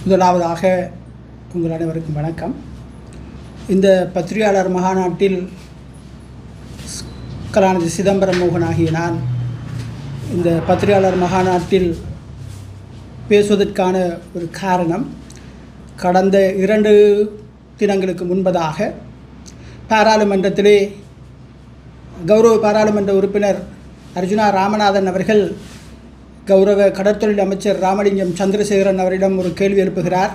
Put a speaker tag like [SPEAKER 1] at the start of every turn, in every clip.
[SPEAKER 1] முதலாவதாக உங்கள் அனைவருக்கும் வணக்கம். இந்த பத்திரிகையாளர் மகாநாட்டில் கலாநிதி சிதம்பரம் மோகன் ஆகிய நான் இந்த பத்திரிகையாளர் மகாநாட்டில் பேசுவதற்கான ஒரு காரணம், கடந்த 2 தினங்களுக்கு முன்பதாக பாராளுமன்றத்திலே கௌரவ பாராளுமன்ற உறுப்பினர் அர்ஜுனா ராமநாதன் அவர்கள் கௌரவ கடற்தொழில் அமைச்சர் ராமலிங்கம் சந்திரசேகரன் அவரிடம் ஒரு கேள்வி எழுப்புகிறார்.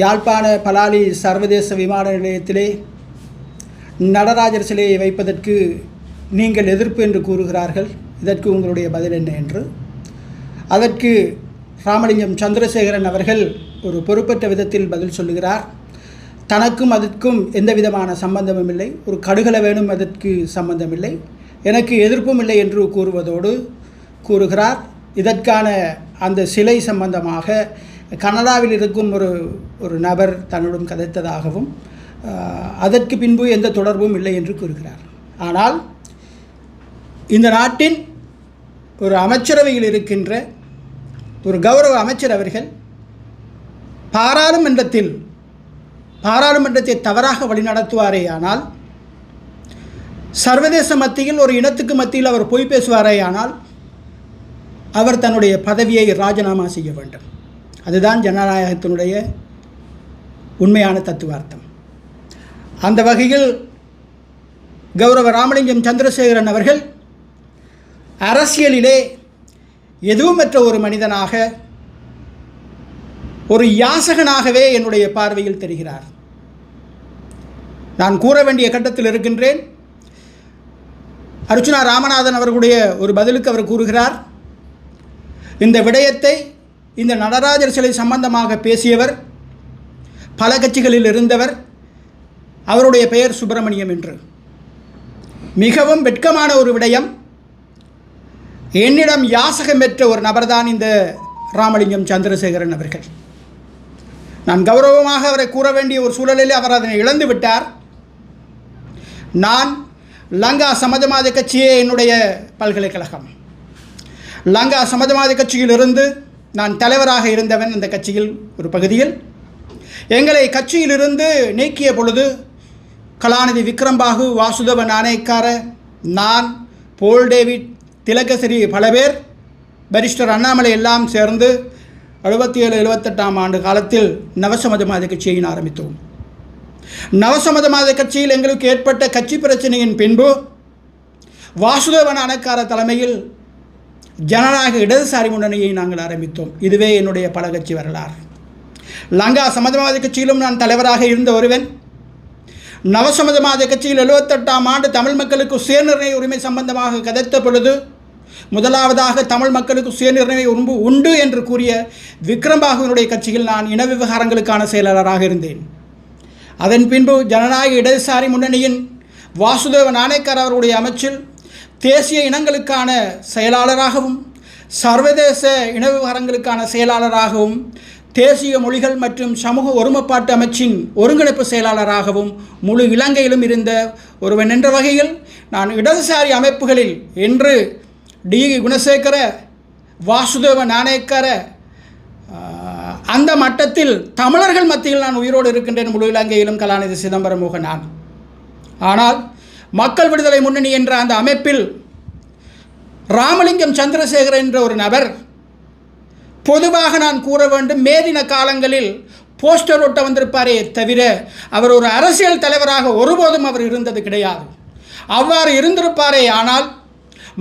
[SPEAKER 1] யாழ்ப்பாண பலாலி சர்வதேச விமான நிலையத்திலே நடராஜர் சிலையை வைப்பதற்கு நீங்கள் எதிர்ப்பு என்று கூறுகிறார்கள், இதற்கு உங்களுடைய பதில் என்ன என்று. அதற்கு ராமலிங்கம் சந்திரசேகரன் அவர்கள் ஒரு பொறுப்பற்ற விதத்தில் பதில் சொல்லுகிறார். தனக்கும் அதற்கும் எந்த விதமான சம்பந்தமும் இல்லை, ஒரு கடுகள வேணும் அதற்கு சம்பந்தமில்லை, எனக்கு எதிர்ப்பும் இல்லை என்று கூறுகிறார். இதற்கான அந்த சிலை சம்பந்தமாக கனடாவில் இருக்கும் ஒரு நபர் தன்னுடன் கதைத்ததாகவும் அதற்கு பின்பு எந்த தொடர்பும் இல்லை என்று கூறுகிறார். ஆனால் இந்த நாட்டின் ஒரு அமைச்சரவையில் இருக்கின்ற ஒரு கௌரவ அமைச்சர் அவர்கள் பாராளுமன்றத்தை தவறாக வழிநடத்துவாரே ஆனால், சர்வதேச மத்தியில் ஒரு இனத்துக்கு மத்தியில் அவர் பொய் பேசுவாரே ஆனால் அவர் தன்னுடைய பதவியை ராஜினாமா செய்ய வேண்டும். அதுதான் ஜனநாயகத்தினுடைய உண்மையான தத்துவார்த்தம். அந்த வகையில் கௌரவ ராமலிங்கம் சந்திரசேகரன் அவர்கள் அரசியலிலே எதுவுமற்ற ஒரு மனிதனாக, ஒரு யாசகனாகவே என்னுடைய பார்வையில் தெரிகிறார். நான் கூற வேண்டிய கட்டத்தில் இருக்கின்றேன். அர்ஜுனா ராமநாதன் அவர்களுடைய ஒரு பதிலுக்கு அவர் கூறுகிறார், இந்த விடயத்தை, இந்த நடராஜர் சிலை சம்பந்தமாக பேசியவர் பல கட்சிகளில் இருந்தவர், அவருடைய பெயர் சுப்பிரமணியம் என்று. மிகவும் வெட்கமான ஒரு விடயம். என்னிடம் யாசகம் பெற்ற ஒரு நபர்தான் இந்த ராமலிங்கம் சந்திரசேகரன் அவர்கள். நான் கௌரவமாக அவரை கூற வேண்டிய ஒரு சூழலில் அவர் அதனை இழந்து விட்டார். நான் லங்கா சமாஜவாத கட்சியே என்னுடைய பல்கலைக்கழகம். லங்கா சமாஜவாத கட்சியிலிருந்து நான் தலைவராக இருந்தவன். அந்த கட்சியில் ஒரு பகுதியில் எங்களை கட்சியிலிருந்து நீக்கிய பொழுது கலாநிதி விக்ரம்பாகு, வாசுதேவ நாணயக்கார, நான், போல் டேவிட், திலகசிறி, பல பேர், பரிஸ்டர் அண்ணாமலை எல்லாம் சேர்ந்து 77-78 ஆண்டு காலத்தில் நவசமாஜவாத கட்சியை ஆரம்பித்தோம். நவசமாஜவாத கட்சியில் எங்களுக்கு ஏற்பட்ட கட்சி பிரச்சனையின் பின்பு வாசுதேவ நாணயக்கார தலைமையில் ஜனநாயக இடதுசாரி முன்னணியை நாங்கள் ஆரம்பித்தோம். இதுவே என்னுடைய பல கட்சி வரலாறு. லங்கா சமாஜவாத கட்சியிலும் நான் தலைவராக இருந்த ஒருவன். நவசமாஜவாத கட்சியில் 78 ஆண்டு தமிழ் மக்களுக்கு சுயநிர்ணய உரிமை சம்பந்தமாக கதைத்த பொழுது முதலாவதாக தமிழ் மக்களுக்கு சுயநிர்ணய உரிமை உண்டு என்று கூறிய விக்ரம்பாகுவினுடைய கட்சியில் நான் இன விவகாரங்களுக்கான செயலாளராக இருந்தேன். அதன் பின்பு ஜனநாயக இடதுசாரி முன்னணியின் வாசுதேவ நாணயக்கார் அவருடைய அமைச்சில் தேசிய இனங்களுக்கான செயலாளராகவும், சர்வதேச இன விவகாரங்களுக்கான செயலாளராகவும், தேசிய மொழிகள் மற்றும் சமூக ஒருமைப்பாட்டு அமைச்சின் ஒருங்கிணைப்பு செயலாளராகவும் முழு இலங்கையிலும் இருந்த ஒருவன் என்ற வகையில் நான் இடதுசாரி அமைப்புகளில் என்று டி குணசேகர, வாசுதேவ நாணயக்கார, அந்த மட்டத்தில் தமிழர்கள் மத்தியில் நான் உயிரோடு இருக்கின்றேன். முழு இலங்கையிலும் கலாநிதி சிதம்பரம் மோகன் நான். ஆனால் மக்கள் விடுதலை முன்னணி என்ற அந்த அமைப்பில் ராமலிங்கம் சந்திரசேகரன் என்ற ஒரு நபர், பொதுவாக நான் கூற வேண்டும், மேதின காலங்களில் போஸ்டர் ஒட்ட வந்திருப்பாரே தவிர அவர் ஒரு அரசியல் தலைவராக ஒருபோதும் அவர் இருந்தது கிடையாது. அவ்வாறு இருந்திருப்பாரே ஆனால்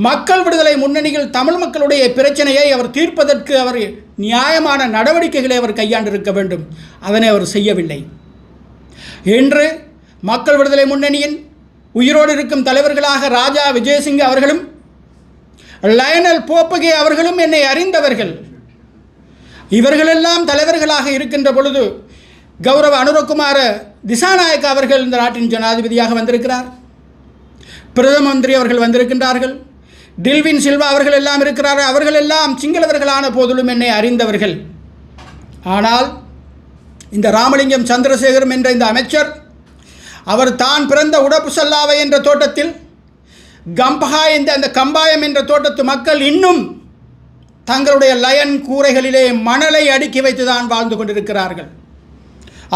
[SPEAKER 1] மக்கள் விடுதலை முன்னணியில் தமிழ் மக்களுடைய பிரச்சனையை அவர் தீர்ப்பதற்கு அவர் நியாயமான நடவடிக்கைகளை அவர் கையாண்டிருக்க வேண்டும். அதனை அவர் செய்யவில்லை. இன்று மக்கள் விடுதலை முன்னணியின் உயிரோடு இருக்கும் தலைவர்களாக ராஜா விஜயசிங்க அவர்களும் லயனல் போப்பகே அவர்களும் என்னை அறிந்தவர்கள். இவர்களெல்லாம் தலைவர்களாக இருக்கின்ற பொழுது கௌரவ அனுரகுமார திசாநாயக்க அவர்கள் இந்த நாட்டின் ஜனாதிபதியாக வந்திருக்கிறார். பிரதம மந்திரி அவர்கள் வந்திருக்கின்றார்கள். டில்வின் சில்வா அவர்கள் எல்லாம் இருக்கிறார்கள். அவர்கள் எல்லாம் சிங்களவர்களான போதிலும் என்னை அறிந்தவர்கள். ஆனால் இந்த ராமலிங்கம் சந்திரசேகரம் என்ற இந்த அமைச்சர், அவர் தான் பிறந்த உடப்பு சல்லாவை என்ற தோட்டத்தில் கம்பஹா என்ற அந்த கம்பாயம் என்ற தோட்டத்து மக்கள் இன்னும் தங்களுடைய லயன் கூரைகளிலே மணலை அடுக்கி வைத்து தான் வாழ்ந்து கொண்டிருக்கிறார்கள்.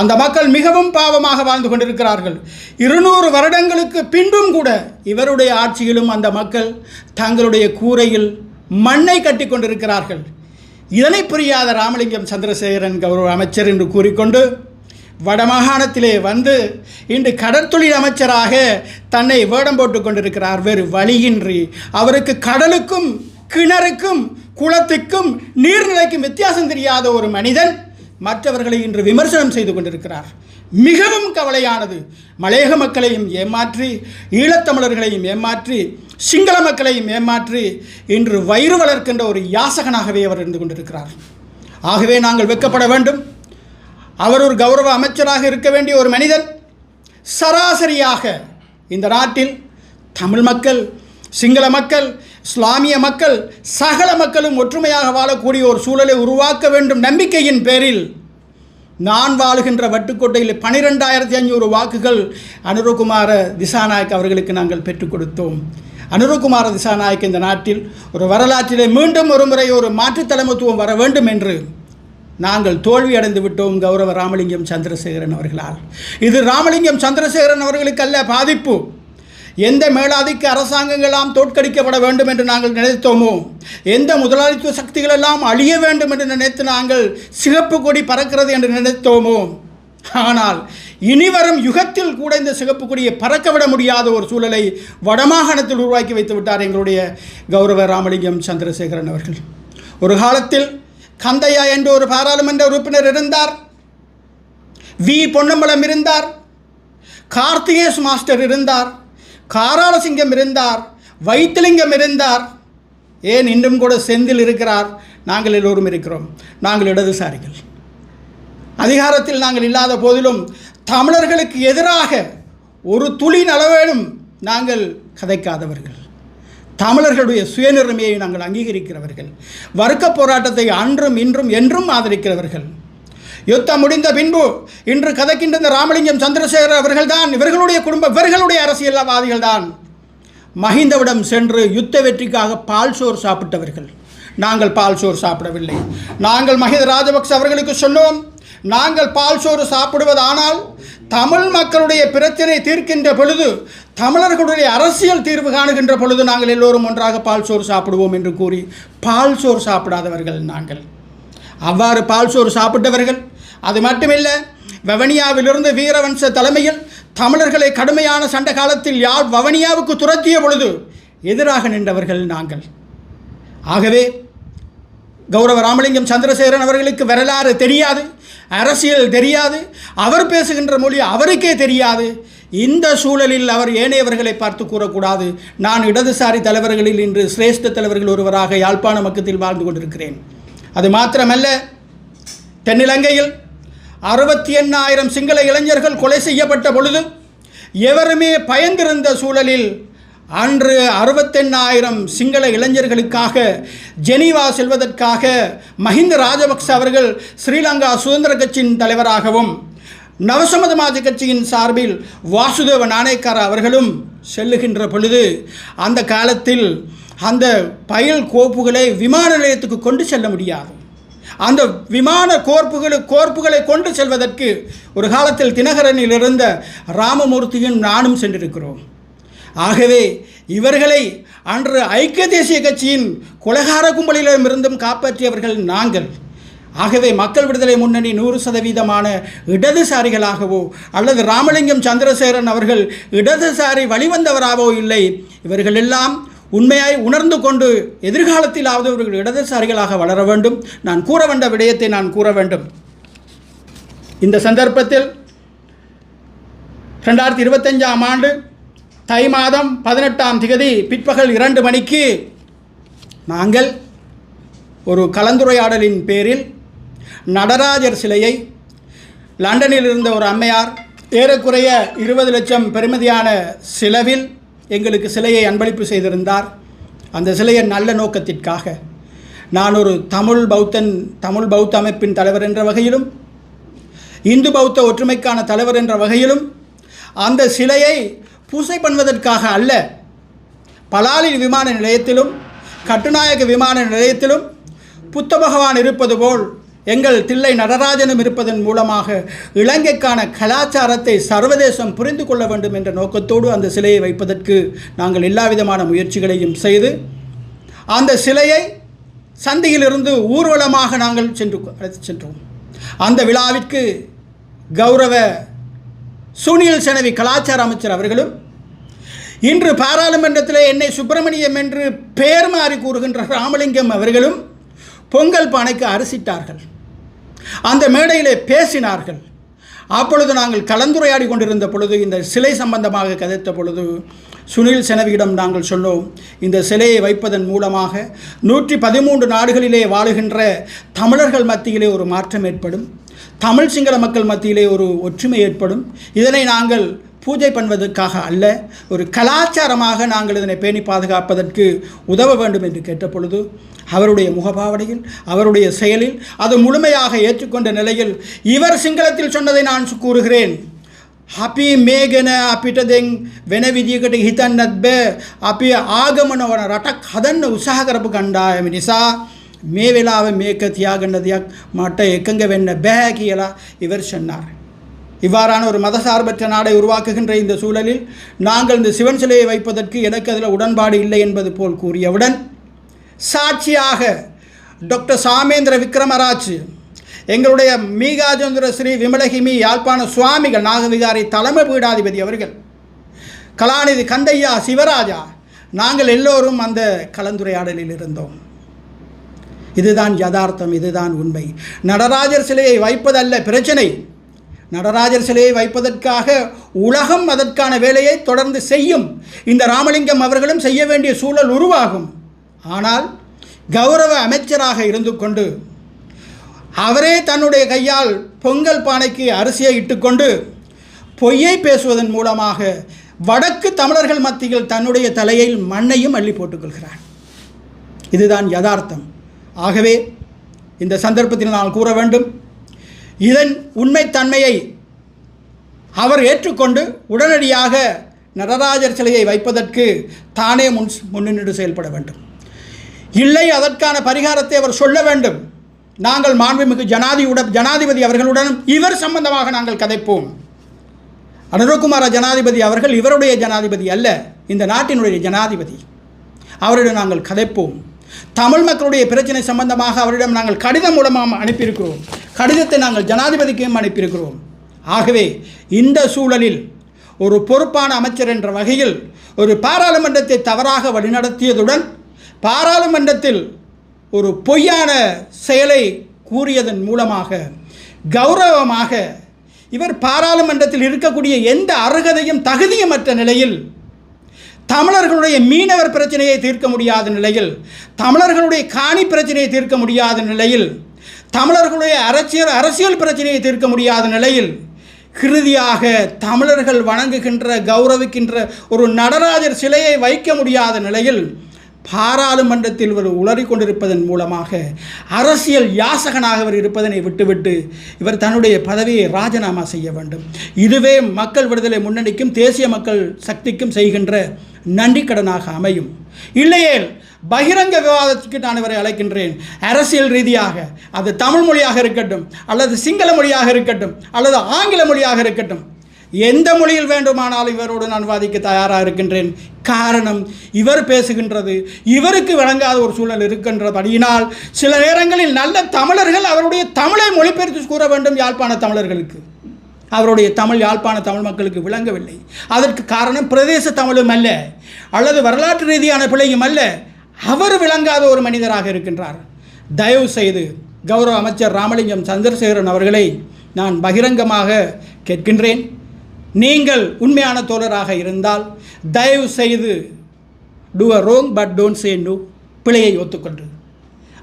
[SPEAKER 1] அந்த மக்கள் மிகவும் பாவமாக வாழ்ந்து கொண்டிருக்கிறார்கள். 200 வருடங்களுக்கு பின்பும் கூட இவருடைய ஆட்சியிலும் அந்த மக்கள் தங்களுடைய கூரையில் மண்ணை கட்டி கொண்டிருக்கிறார்கள். இதனை புரியாத ராமலிங்கம் சந்திரசேகரன் கௌரவ அமைச்சர் என்று கூறிக்கொண்டு வடமாகாணத்திலே வந்து இன்று கடற்தொழில் அமைச்சராக தன்னை வேடம் போட்டு கொண்டிருக்கிறார். வேறு வழியின்றி அவருக்கு கடலுக்கும் கிணறுக்கும் குளத்துக்கும் நீர்நிலைக்கும் வித்தியாசம் தெரியாத ஒரு மனிதன் மற்றவர்களை இன்று விமர்சனம் செய்து கொண்டிருக்கிறார். மிகவும் கவலையானது. மலையக மக்களையும் ஏமாற்றி, ஈழத்தமிழர்களையும் ஏமாற்றி, சிங்கள மக்களையும் ஏமாற்றி இன்று வயிறு வளர்க்கின்ற ஒரு யாசகனாகவே அவர் இருந்து கொண்டிருக்கிறார். ஆகவே நாங்கள் வெட்கப்பட வேண்டும். அவர் ஒரு கௌரவ அமைச்சராக இருக்க வேண்டிய ஒரு மனிதன் சராசரியாக இந்த நாட்டில் தமிழ் மக்கள், சிங்கள மக்கள், இஸ்லாமிய மக்கள், சகல மக்களும் ஒற்றுமையாக வாழக்கூடிய ஒரு சூழலை உருவாக்க வேண்டும் நம்பிக்கையின் பேரில் நான் வாழுகின்ற வட்டுக்கோட்டையில் 12,500 வாக்குகள் அனுரகுமார திசாநாயக் அவர்களுக்கு நாங்கள் பெற்றுக் கொடுத்தோம். அனுரகுமார திசாநாயக் இந்த நாட்டில் ஒரு வரலாற்றிலே மீண்டும் ஒரு முறை ஒரு மாற்றுத் தலைமைத்துவம் வர வேண்டும் என்று நாங்கள் தோல்வி அடைந்து விட்டோம் கௌரவ ராமலிங்கம் சந்திரசேகரன் அவர்களால். இது ராமலிங்கம் சந்திரசேகரன் அவர்களுக்கு அல்ல பாதிப்பு. எந்த மேலாதிக்க அரசாங்கங்களெல்லாம் தோற்கடிக்கப்பட வேண்டும் என்று நாங்கள் நினைத்தோமோ, எந்த முதலாளித்துவ சக்திகளெல்லாம் அழிய வேண்டும் என்று நினைத்து நாங்கள் சிகப்பு கொடி பறக்கிறது என்று நினைத்தோமோ, ஆனால் இனிவரும் யுகத்தில் கூட இந்த சிகப்பு கொடியை பறக்கவிட முடியாத ஒரு சூழலை வடமாகாணத்தில் உருவாக்கி வைத்து விட்டார் எங்களுடைய கௌரவ ராமலிங்கம் சந்திரசேகரன் அவர்கள். ஒரு காலத்தில் கந்தையா என்ற ஒரு பாராளுமன்ற உறுப்பினர் இருந்தார், வி பொன்னம்பலம் இருந்தார், கார்த்திகேஸ் மாஸ்டர் இருந்தார், காராளசிங்கம் இருந்தார், வைத்திலிங்கம் இருந்தார், ஏன் இன்றும் கூட செந்தில் இருக்கிறார். நாங்கள் எல்லோரும் இருக்கிறோம். நாங்கள் இடதுசாரிகள். அதிகாரத்தில் நாங்கள் இல்லாத போதிலும் தமிழர்களுக்கு எதிராக ஒரு துளி அளவேனும் நாங்கள் கதைக்காதவர்கள். தமிழர்களுடைய சுயநிர்மையை நாங்கள் அங்கீகரிக்கிறவர்கள். வர்க்க போராட்டத்தை அன்றும் இன்றும் என்றும் ஆதரிக்கிறவர்கள். யுத்தம் முடிந்த பின்பு இன்று கதைக்கின்ற இந்த ராமலிங்கம் சந்திரசேகர் அவர்கள்தான், இவர்களுடைய குடும்பம், இவர்களுடைய அரசியல்வாதிகள் தான் மஹிந்தவிடம் சென்று யுத்த வெற்றிக்காக பால் சோறு சாப்பிட்டவர்கள். நாங்கள் பால் சோறு சாப்பிடவில்லை. நாங்கள் மஹிந்த ராஜபக்ச அவர்களுக்கு சொன்னோம், நாங்கள் பால் சோறு சாப்பிடுவதானால் தமிழ் மக்களுடைய பிரச்சனை தீர்க்கின்ற பொழுது, தமிழர்களுடைய அரசியல் தீர்வு காணுகின்ற பொழுது நாங்கள் எல்லோரும் ஒன்றாக பால் சோறு சாப்பிடுவோம் என்று கூறி பால் சோறு சாப்பிடாதவர்கள் நாங்கள். அவ்வாறு பால் சோறு சாப்பிட்டவர்கள். அது மட்டுமில்லை, வவனியாவிலிருந்து வீரவன்ச தலைமையில் தமிழர்களை கடுமையான சண்டை காலத்தில் யாழ் வவனியாவுக்கு துரத்திய பொழுது எதிராக நின்றவர்கள் நாங்கள். ஆகவே கௌரவ ராமலிங்கம் சந்திரசேகரன் அவர்களுக்கு வரலாறு தெரியாது, அரசியல் தெரியாது, அவர் பேசுகின்ற மொழி அவருக்கே தெரியாது. இந்த சூழலில் அவர் ஏனையவர்களை பார்த்து கூறக்கூடாது. நான் இடதுசாரி தலைவர்களில் இன்று சிரேஷ்ட தலைவர்கள் ஒருவராக யாழ்ப்பாண மக்கத்தில் வாழ்ந்து கொண்டிருக்கிறேன். அது மாத்திரமல்ல, தென்னிலங்கையில் 68,000 சிங்கள இளைஞர்கள் கொலை செய்யப்பட்ட பொழுது எவருமே பயந்திருந்த சூழலில் அன்று 68,000 சிங்கள இளைஞர்களுக்காக ஜெனீவா செல்வதற்காக மஹிந்த ராஜபக்ச அவர்கள் ஸ்ரீலங்கா சுதந்திர கட்சியின் தலைவராகவும் நவசமதமாஜ கட்சியின் சார்பில் வாசுதேவ நாணயக்கார அவர்களும் செல்லுகின்ற பொழுது அந்த காலத்தில் அந்த பயல் கோப்புகளை விமான நிலையத்துக்கு கொண்டு செல்ல முடியாது. அந்த விமான கோர்ப்புகளை கொண்டு செல்வதற்கு ஒரு காலத்தில் தினகரனில் இருந்த ராமமூர்த்தியும் நானும் சென்றிருக்கிறோம். ஆகவே இவர்களை அன்று ஐக்கிய தேசிய கட்சியின் கொலைகார கும்பலிடமிருந்தும் காப்பாற்றியவர்கள் நாங்கள். ஆகவே மக்கள் விடுதலை முன்னணி 100% இடதுசாரிகளாகவோ அல்லது ராமலிங்கம் சந்திரசேகரன் அவர்கள் இடதுசாரி வழிவந்தவராகவோ இல்லை. இவர்கள் எல்லாம் உண்மையாய் உணர்ந்து கொண்டு எதிர்காலத்திலாவது இவர்கள் இடதுசாரிகளாக வளர வேண்டும். நான் கூற வேண்ட விடயத்தை நான் கூற வேண்டும். இந்த சந்தர்ப்பத்தில் 2025ஆம் ஆண்டு தை மாதம் 18ஆம் தேதி பிற்பகல் 2 மணிக்கு நாங்கள் ஒரு கலந்துரையாடலின் பேரில் நடராஜர் சிலையை லண்டனில் இருந்த ஒரு அம்மையார் ஏறக்குறைய 20 லட்சம் பெறுமதியான செலவில் எங்களுக்கு சிலையை அன்பளிப்பு செய்திருந்தார். அந்த சிலையை நல்ல நோக்கத்திற்காக நான் ஒரு தமிழ் பௌத்த அமைப்பின் தலைவர் என்ற வகையிலும் இந்து பௌத்த ஒற்றுமைக்கான தலைவர் என்ற வகையிலும் அந்த சிலையை பூசை பண்ணுவதற்காக அல்ல, பலாலி விமான நிலையத்திலும் கட்டுநாயக்க விமான நிலையத்திலும் புத்த பகவான் இருப்பது போல் எங்கள் தில்லை நடராஜனும் இருப்பதன் மூலமாக இலங்கைக்கான கலாச்சாரத்தை சர்வதேசம் புரிந்து கொள்ள வேண்டும் என்ற நோக்கத்தோடு அந்த சிலையை வைப்பதற்கு நாங்கள் எல்லா விதமான முயற்சிகளையும் செய்து அந்த சிலையை சந்தையிலிருந்து ஊர்வலமாக நாங்கள் சென்றோம். அந்த விழாவிற்கு கௌரவ சுனில் செனவி கலாச்சார அமைச்சர் அவர்களும் இன்று பாராளுமன்றத்தில் என்னை சுப்பிரமணியம் என்று பெயர் மாறி கூறுகின்ற ராமலிங்கம் அவர்களும் பொங்கல் பானைக்கு அரிசிட்டார்கள். அந்த மேடையிலே பேசினார்கள். அப்பொழுது நாங்கள் கலந்துரையாடி கொண்டிருந்த பொழுது இந்த சிலை சம்பந்தமாக கதைத்த பொழுது சுனில் செனவியிடம் நாங்கள் சொன்னோம், இந்த சிலையை வைப்பதன் மூலமாக 113 நாடுகளிலே வாழுகின்ற தமிழர்கள் மத்தியிலே ஒரு மாற்றம் ஏற்படும், தமிழ் சிங்கள மக்கள் மத்தியிலே ஒரு ஒற்றுமை ஏற்படும். இதனை நாங்கள் பூஜை பண்ணுவதற்காக அல்ல, ஒரு கலாச்சாரமாக நாங்கள் இதனை பேணி பாதுகாப்பதற்கு உதவ வேண்டும் என்று கேட்ட பொழுது அவருடைய முகபாவனையில் அவருடைய செயலில் அது முழுமையாக ஏற்றுக்கொண்ட நிலையில் இவர் சிங்களத்தில் சொன்னதை நான் கூறுகிறேன். අපි මේ ගැන අපිට දැන් වෙන විදියකට හිතන්නත් බෑ. අපි ආගමන වන රටක් හදන්න උත්සාහ කරපු කණ්ඩායම නිසා මේ වෙලාවේ මේක තියාගන්න දෙයක් මට එකඟ වෙන්න බෑ කියලා இவர் சொன்னார். இவ்வாறான ஒரு மதசார்பற்ற நாடை உருவாக்குகின்ற இந்த சூழலில் நாங்கள் இந்த சிவன் சிலையை வைப்பதற்கு எனக்கு அதில் உடன்பாடு இல்லை என்பது போல் கூறியவுடன் சாட்சியாக டாக்டர் சாமேந்திர விக்ரமராஜ், எங்களுடைய மீகாஜேந்திர ஸ்ரீ விமலகிமி யாழ்ப்பாண சுவாமிகள் நாகவிகாரி தலைமை பீடாதிபதி அவர்கள், கலாநிதி கந்தையா சிவராஜா, நாங்கள் எல்லோரும் அந்த கலந்துரையாடலில் இருந்தோம். இதுதான் யதார்த்தம், இதுதான் உண்மை. நடராஜர் சிலையை வைப்பதல்ல பிரச்சனை. நடராஜர் சிலையை வைப்பதற்காக உலகம் அதற்கான வேலையை தொடர்ந்து செய்யும். இந்த ராமலிங்கம் அவர்களும் செய்ய வேண்டிய சூழல் உருவாகும். ஆனால் கௌரவ அமைச்சராக இருந்து கொண்டு அவரே தன்னுடைய கையால் பொங்கல் பானைக்கு அரிசியை இட்டுக்கொண்டு பொய்யை பேசுவதன் மூலமாக வடக்கு தமிழர்கள் மத்தியில் தன்னுடைய தலையில் மண்ணையும் அள்ளி போட்டுக்கொள்கிறார். இதுதான் யதார்த்தம். ஆகவே இந்த சந்தர்ப்பத்தில் நான் கூற வேண்டும், இதன் உண்மைத்தன்மையை அவர் ஏற்றுக்கொண்டு உடனடியாக நடராஜர் சிலையை வைப்பதற்கு தானே முன்னின்று செயல்பட வேண்டும். இல்லை, அதற்கான பரிகாரத்தை அவர் சொல்ல வேண்டும். நாங்கள் மாண்புமிகு ஜனாதிபதி அவர்களுடன் இவர் சம்பந்தமாக நாங்கள் கதைப்போம். அனுரகுமார ஜனாதிபதி அவர்கள் இவருடைய ஜனாதிபதி அல்ல, இந்த நாட்டினுடைய ஜனாதிபதி. அவரிடம் நாங்கள் கதைப்போம். தமிழ் மக்களுடைய பிரச்சனை சம்பந்தமாக அவரிடம் நாங்கள் கடிதம் மூலமாக அனுப்பியிருக்கிறோம். கடிதத்தை நாங்கள் ஜனாதிபதிக்கும் அனுப்பியிருக்கிறோம். ஆகவே இந்த சூழலில் ஒரு பொறுப்பான அமைச்சர் என்ற வகையில் ஒரு பாராளுமன்றத்தை தவறாக வழிநடத்தியதுடன் பாராளுமன்றத்தில் ஒரு பொய்யான செயலை கூறியதன் மூலமாக கௌரவமாக இவர் பாராளுமன்றத்தில் இருக்கக்கூடிய எந்த அருகதையும் தகுதியுமற்ற நிலையில் தமிழர்களுடைய மீனவர் பிரச்சனையை தீர்க்க முடியாத நிலையில், தமிழர்களுடைய காணி பிரச்சனையை தீர்க்க முடியாத நிலையில், தமிழர்களுடைய அரசியல் பிரச்சனையை தீர்க்க முடியாத நிலையில், இறுதியாக தமிழர்கள் வணங்குகின்ற கௌரவிக்கின்ற ஒரு நடராஜர் சிலையை வைக்க முடியாத நிலையில் பாராளுமன்றத்தில் இவர் உளறி கொண்டிருப்பதன் மூலமாக அரசியல் யாசகனாக இவர் இருப்பதனை விட்டுவிட்டு இவர் தன்னுடைய பதவியை ராஜினாமா செய்ய வேண்டும். இதுவே மக்கள் விடுதலை முன்னணிக்கும் தேசிய மக்கள் சக்திக்கும் செய்கின்ற நன்றிக்கடனாக அமையும். இல்லையேல் பகிரங்க விவாதத்துக்கு நான் இவரை அழைக்கின்றேன். அரசியல் ரீதியாக அது தமிழ் மொழியாக இருக்கட்டும், அல்லது சிங்கள மொழியாக இருக்கட்டும், அல்லது ஆங்கில மொழியாக இருக்கட்டும், எந்த மொழியில் வேண்டுமானாலும் இவரோடு நான் வாதிக்க தயாராக இருக்கின்றேன். காரணம், இவர் பேசுகின்றது இவருக்கு வழங்காத ஒரு சூழல் இருக்கின்றபடியினால் சில நேரங்களில் நல்ல தமிழர்கள் அவருடைய தமிழை மொழிபெயர்த்து கூற வேண்டும். யாழ்ப்பாண தமிழர்களுக்கு அவருடைய தமிழ் யாழ்ப்பாண தமிழ் மக்களுக்கு விளங்கவில்லை. அதற்கு காரணம் பிரதேச தமிழும் அல்ல, அல்லது வரலாற்று ரீதியான பிழையும் அல்ல, அவர் விளங்காத ஒரு மனிதராக இருக்கின்றார். தயவு செய்து கௌரவ அமைச்சர் ராமலிங்கம் சந்திரசேகரன் அவர்களை நான் பகிரங்கமாக கேட்கின்றேன், நீங்கள் உண்மையான தோழராக இருந்தால் தயவு செய்து do a wrong but don't say no, பிழையை ஒத்துக்கொண்டு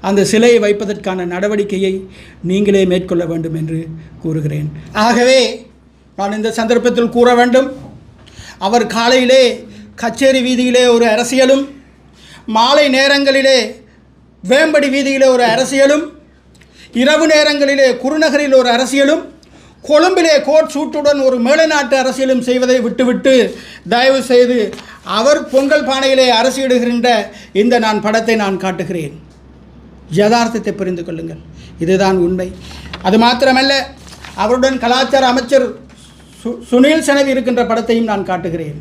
[SPEAKER 1] அந்த சிலையை வைப்பதற்கான நடவடிக்கையை நீங்களே மேற்கொள்ள வேண்டும் என்று கூறுகிறேன். ஆகவே நான் இந்த சந்தர்ப்பத்தில் கூற வேண்டும், அவர் காலையிலே கச்சேரி வீதியிலே ஒரு அரசியலும், மாலை நேரங்களிலே வேம்படி வீதியிலே ஒரு அரசியலும், இரவு நேரங்களிலே குருநகரில் ஒரு அரசியலும், கொழும்பிலே கோட் சூட்டுடன் ஒரு மேலைநாட்டு அரசியலும் செய்வதை விட்டுவிட்டு தயவு செய்து அவர் பொங்கல் பானையிலே அரசியிடுகின்ற இந்த படத்தை நான் காட்டுகிறேன். யதார்த்தத்தை புரிந்து கொள்ளுங்கள். இதுதான் உண்மை. அது மாத்திரமல்ல, அவருடன் கலாச்சார அமைச்சர் சுனில் செனவி இருக்கின்ற படத்தையும் நான் காட்டுகிறேன்.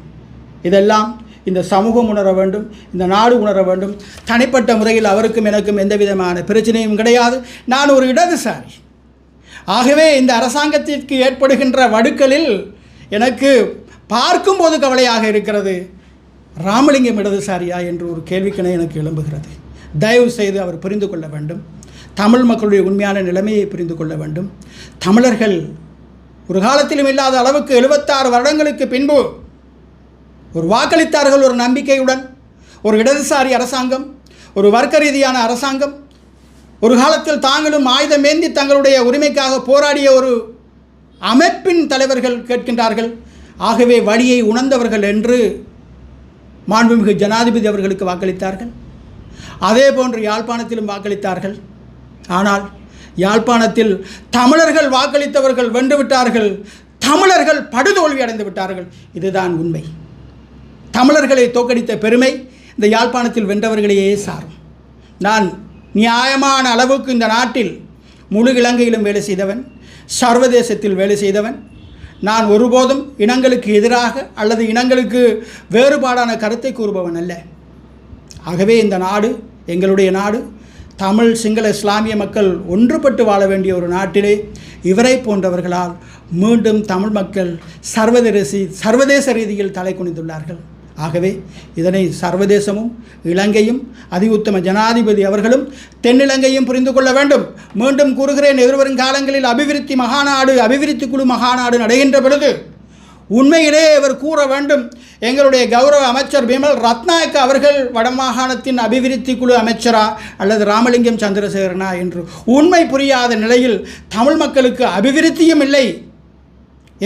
[SPEAKER 1] இதெல்லாம் இந்த சமூகம் உணர வேண்டும், இந்த நாடு உணர வேண்டும். தனிப்பட்ட முறையில் அவருக்கும் எனக்கும் எந்த விதமான பிரச்சனையும் கிடையாது. நான் ஒரு இடதுசாரி. ஆகவே இந்த அரசாங்கத்திற்கு ஏற்படுகின்ற வடுக்களில் எனக்கு பார்க்கும்போது கவலையாக இருக்கிறது. ராமலிங்கம் இடதுசாரியா என்று ஒரு கேள்விக்கணை எனக்கு எழும்புகிறது. தயவு செய்து அவர் புரிந்து கொள்ள வேண்டும். தமிழ் மக்களுடைய உண்மையான நிலைமையை புரிந்து கொள்ள வேண்டும். தமிழர்கள் ஒரு காலத்திலும் இல்லாத அளவுக்கு 76 வருடங்களுக்கு பின்பு ஒரு வாக்களித்தார்கள், ஒரு நம்பிக்கையுடன். ஒரு இடதுசாரி அரசாங்கம், ஒரு வர்க்க ரீதியான அரசாங்கம். ஒரு காலத்தில் தாங்களும் ஆயுதமேந்தி தங்களுடைய உரிமைக்காக போராடிய ஒரு அமைப்பின் தலைவர்கள் கேட்கின்றார்கள். ஆகவே வழியை உணர்ந்தவர்கள் என்று மாண்புமிகு ஜனாதிபதி அவர்களுக்கு வாக்களித்தார்கள். அதே போன்று யாழ்ப்பாணத்திலும் வாக்களித்தார்கள். ஆனால் யாழ்ப்பாணத்தில் தமிழர்கள் வாக்களித்தவர்கள் வென்றுவிட்டார்கள், தமிழர்கள் படுதோல்வி அடைந்து விட்டார்கள். இதுதான் உண்மை. தமிழர்களை தோற்கடித்த பெருமை இந்த யாழ்ப்பாணத்தில் வென்றவர்களையே சாரும். நான் நியாயமான அளவுக்கு இந்த நாட்டில் முழு இலங்கையிலும் வேலை செய்தவன், சர்வதேசத்தில் வேலை செய்தவன். நான் ஒருபோதும் இனங்களுக்கு எதிராக அல்லது இனங்களுக்கு வேறுபாடான கருத்தை கூறுபவன் அல்ல. ஆகவே இந்த நாடு எங்களுடைய நாடு. தமிழ், சிங்கள, இஸ்லாமிய மக்கள் ஒன்றுபட்டு வாழ வேண்டிய ஒரு நாட்டிலே இவரை போன்றவர்களால் மீண்டும் தமிழ் மக்கள் சர்வதேச ரீதியில் தலை குனிந்துள்ளார்கள். ஆகவே இதனை சர்வதேசமும் இலங்கையும் அதிஉத்தம ஜனாதிபதி அவர்களும் தென்னிலங்கையும் புரிந்து கொள்ள வேண்டும். மீண்டும் கூறுகிறேன், எதிர்வரும் காலங்களில் அபிவிருத்தி குழு மகாநாடு நடைகின்ற பொழுது உண்மையிலே இவர் கூற வேண்டும், எங்களுடைய கௌரவ அமைச்சர் பிமல் ரத்நாயக்க அவர்கள் வடமாகாணத்தின் அபிவிருத்தி குழு அமைச்சரா அல்லது ராமலிங்கம் சந்திரசேகரனா என்று. உண்மை புரியாத நிலையில் தமிழ் மக்களுக்கு அபிவிருத்தியும் இல்லை,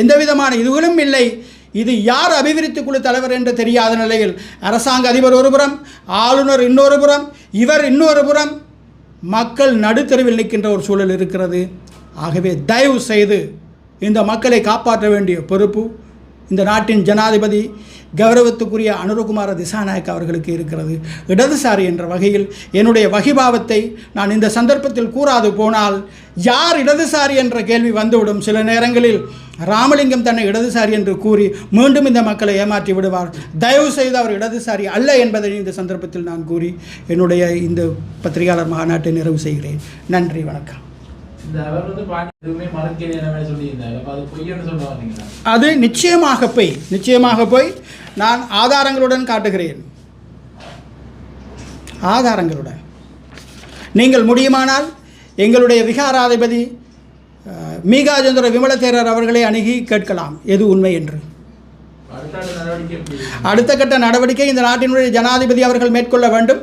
[SPEAKER 1] எந்தவிதமான இதுகளும் இல்லை. இது யார் அபிவிருத்தி குழு தலைவர் என்று தெரியாத நிலையில் அரசாங்க அதிபர் ஒருபுறம், ஆளுநர் இன்னொரு புறம், இவர் இன்னொரு புறம், மக்கள் நடுத்தெருவில் நிற்கின்ற ஒரு சூழல் இருக்கிறது. ஆகவே தயவு செய்து இந்த மக்களை காப்பாற்ற வேண்டிய பொறுப்பு இந்த நாட்டின் ஜனாதிபதி கௌரவத்துக்குரிய அனுரகுமார திசாநாயக்க அவர்களுக்கு இருக்கிறது. இடதுசாரி என்ற வகையில் என்னுடைய வகிபாவத்தை நான் இந்த சந்தர்ப்பத்தில் கூறாது போனால் யார் இடதுசாரி என்ற கேள்வி வந்துவிடும். சில நேரங்களில் ராமலிங்கம் தன்னை இடதுசாரி என்று கூறி மீண்டும் இந்த மக்களை ஏமாற்றி விடுவார். தயவு செய்து அவர் இடதுசாரி அல்ல என்பதை இந்த சந்தர்ப்பத்தில் நான் கூறி என்னுடைய இந்த பத்திரிகையாளர் மாநாட்டை நிறைவு செய்கிறேன். நன்றி, வணக்கம். அது நிச்சயமாக போய் நான் ஆதாரங்களுடன் காட்டுகிறேன். ஆதாரங்களுடன் நீங்கள் முடியுமானால் எங்களுடைய விகாராதிபதி மீகாஜேந்திர விமலதேரர் அவர்களை அணுகி கேட்கலாம் எது உண்மை என்று. அடுத்த கட்ட நடவடிக்கை இந்த நாட்டினுடைய ஜனாதிபதி அவர்கள் மேற்கொள்ள வேண்டும்.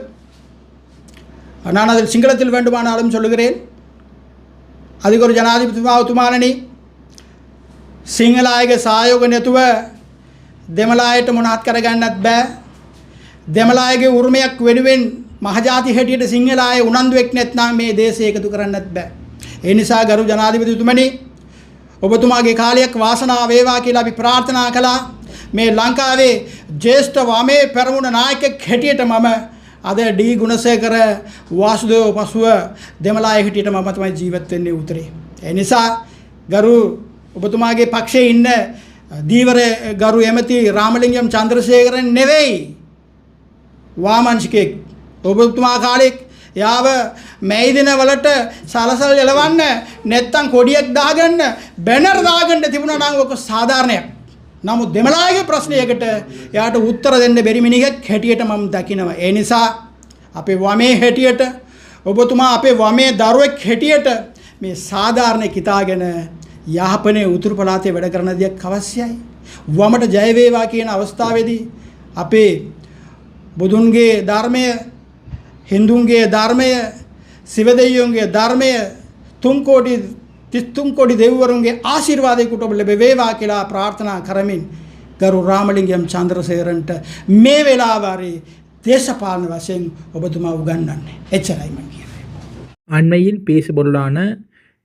[SPEAKER 1] நான் அதில் சிங்களத்தில் வேண்டுமானாலும் சொல்லுகிறேன். අධිකරු ජනාධිපතිතුමාණනි සිංහලායගේ සහයෝගය නැතුව දෙමළායට මොනවත් කරගන්නත් බෑ. දෙමළායගේ උරුමයක් වෙනුවෙන් මහජාති හැටියට සිංහලාය උනන්දුවෙක් නැත්නම් මේ දේශය එකතු කරන්නත් බෑ. ඒ නිසා ගරු ජනාධිපතිතුමනි, ඔබතුමාගේ කාලයක් වාසනාව වේවා කියලා අපි ප්‍රාර්ථනා කළා. මේ ලංකාවේ ජ්‍යෙෂ්ඨ වමේ පෙරමුණ නායකයෙක් හැටියට මම අද डी ගුණසේකර වාසුදේව පසුව දෙමළාය හිටියට මම තමයි ජීවත් වෙන්නේ උතරේ. ඒ නිසා ගරු ඔබතුමාගේ පක්ෂයේ ඉන්න දීවර ගරු එමෙති රාමලිංගම් චන්ද්‍රසේකරන් නෙවෙයි වාමංශිකෙක්. ඔබතුමා කාලෙක් යාව මේ දිනවලට සලසල් එලවන්න නැත්තම් කොඩියක් දාගන්න බැනර් දාගන්න තිබුණා නම් ඔක සාධාරණයක්. නමුත් දෙමළායගේ ප්‍රශ්නයකට එයාට උත්තර දෙන්න බැරි මිනිහෙක් හැටියට මම දකිනවා. ඒ නිසා අපේ වමේ හැටියට ඔබතුමා අපේ වමේ දරුවෙක් හැටියට මේ සාධාරණ කිතාගෙන යහපනේ උතුරු පළාතේ වැඩ කරන දෙයක් අවශ්‍යයි. වමට ජය වේවා කියන අවස්ථාවේදී අපේ බුදුන්ගේ ධර්මය, හින්දුන්ගේ ධර්මය, සිවදෙයියන්ගේ ධර්මය, 33 கோடி දෙවිවරුන්ගේ ආශිර්වාදයකට ඔබ ලැබේවා කියලා ප්‍රාර්ථනා කරමින් ගරු රාමලිංගම් චන්ද්‍රසේකරන්ට මේ වෙලාවරේ දේශපාලන වශයෙන් ඔබතුමා උගන්වන්නේ. එච්චරයි මම කියන්නේ.
[SPEAKER 2] அண்மையில் பேசுபொருளான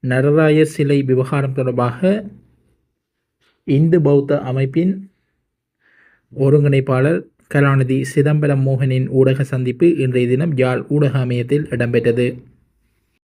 [SPEAKER 2] நடராயர் சிலை விவகாரம் தொடர்பாக இந்து பௌத்த அமைப்பின் ஒருங்கிணைப்பாளர் கலாநிதி சிதம்பரம் மோகனின் ஊடக சந்திப்பு இன்றைய தினம் யாழ் ஊடக அமையத்தில் இடம்பெற்றது.